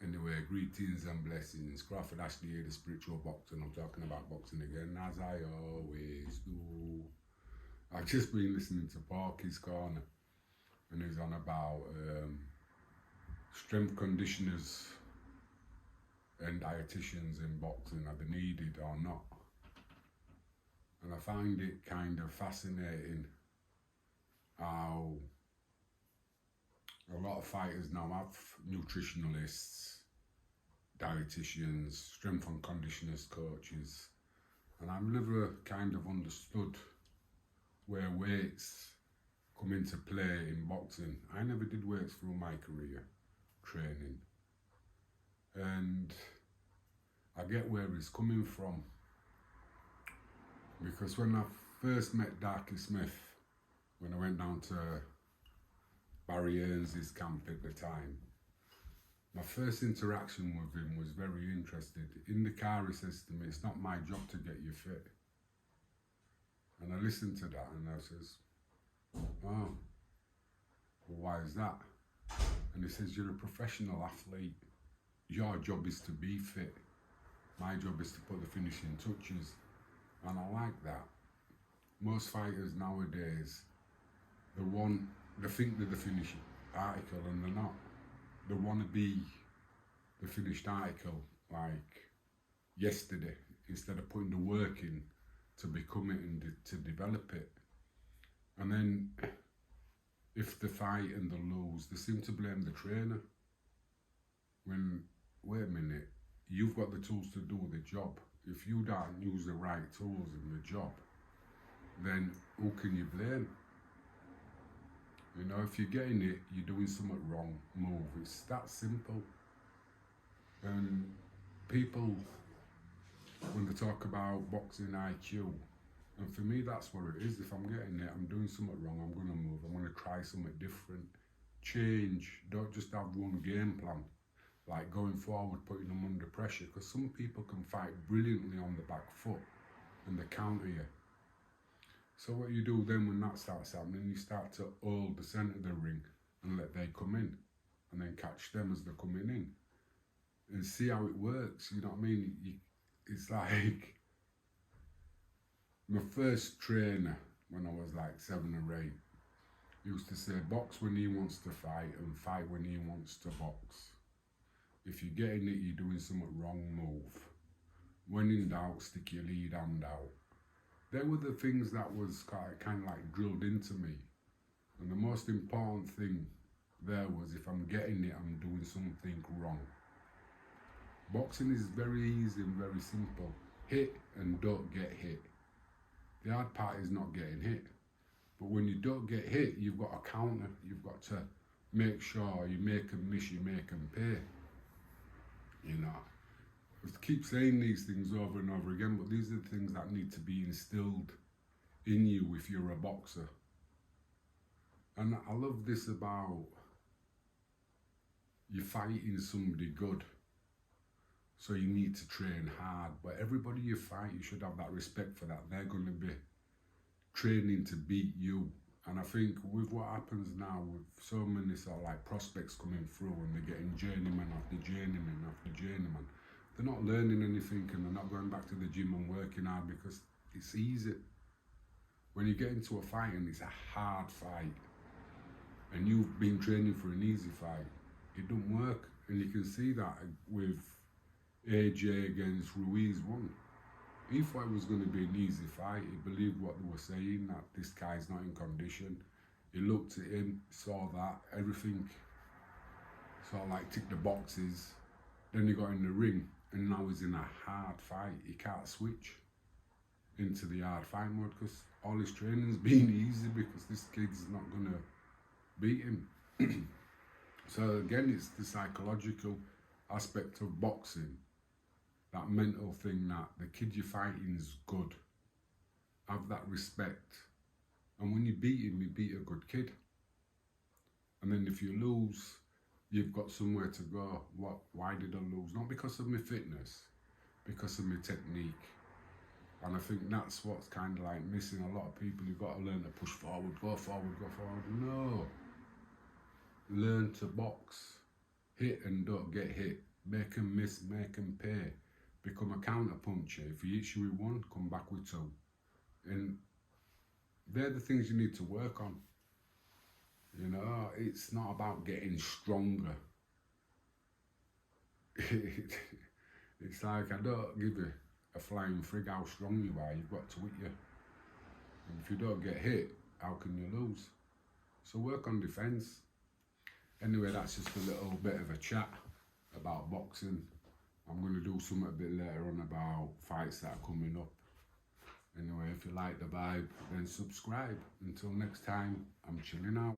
Anyway, greetings and blessings. Crawford Ashley here, the spiritual boxer, and I'm talking about boxing again, as I always do. I've just been listening to Porky's Corner, and he's on about strength conditioners and dietitians in boxing, are they needed or not? And I find it kind of fascinating how a lot of fighters now have nutritionalists, dietitians, strength and conditioners coaches, and I've never kind of understood where weights come into play in boxing. I never did weights through my career training, and I get where he's coming from, because when I first met Darky Smith, when I went down to Barry Earns's camp at the time, my first interaction with him was very interested. In the car he says to me, "It's not my job to get you fit." And I listened to that and I says, "Oh, well, why is that?" And he says, "You're a professional athlete. Your job is to be fit. My job is to put the finishing touches." And I like that. Most fighters nowadays, they think they're the finished article and they're not. They want to be the finished article like yesterday, instead of putting the work in to become it and to develop it. And then if they fight and they lose, they seem to blame the trainer. When, wait a minute, you've got the tools to do the job. If you don't use the right tools in the job, then who can you blame? You know, if you're getting it, you're doing something wrong, move. It's that simple. And people, when they talk about boxing IQ, and for me that's what it is. If I'm getting it, I'm doing something wrong, I'm going to move. I'm going to try something different. Change. Don't just have one game plan. Like going forward, putting them under pressure. Because some people can fight brilliantly on the back foot and they counter you. So what you do then when that starts happening, you start to hold the centre of the ring and let they come in, and then catch them as they're coming in, and see how it works. You know what I mean? It's like my first trainer when I was like 7 or 8 used to say, box when he wants to fight and fight when he wants to box. If you're getting it, you're doing something wrong, move. When in doubt, stick your lead hand out. They were the things that was kind of like drilled into me. And the most important thing there was, if I'm getting it, I'm doing something wrong. Boxing is very easy and very simple. Hit and don't get hit. The hard part is not getting hit. But when you don't get hit, you've got a counter. You've got to make sure you make them miss, you make them pay. You know, I keep saying these things over and over again, but these are the things that need to be instilled in you if you're a boxer. And I love this about you fighting somebody good, so you need to train hard. But everybody you fight, you should have that respect for that. They're going to be training to beat you. And I think with what happens now, with so many sort of like prospects coming through and they're getting journeyman after journeyman after journeyman, they're not learning anything and they're not going back to the gym and working hard because it's easy. When you get into a fight and it's a hard fight and you've been training for an easy fight, it don't work. And you can see that with AJ against Ruiz one. He thought it was going to be an easy fight. He believed what they were saying, that this guy's not in condition. He looked at him, saw that, everything sort of like ticked the boxes. Then he got in the ring and now he's in a hard fight. He can't switch into the hard fight mode because all his training's been easy because this kid's not going to beat him. So again, it's the psychological aspect of boxing. That mental thing that the kid you're fighting is good. Have that respect. And when you beat him, you beat a good kid. And then if you lose, you've got somewhere to go. Why did I lose? Not because of my fitness, because of my technique. And I think that's what's kind of like missing a lot of people. You've got to learn to push forward, go forward, go forward. No. Learn to box. hit and don't get hit. Make them miss, make them pay. Become a counter puncher. If he hits you with one, come back with two. And they're the things you need to work on. You know, it's not about getting stronger. It's like, I don't give a flying frig how strong you are. You've got to hit you. And if you don't get hit, how can you lose? So work on defence. Anyway, that's just a little bit of a chat about boxing. I'm going to do something a bit later on about fights that are coming up. Anyway, if you like the vibe, then subscribe. Until next time, I'm chilling out.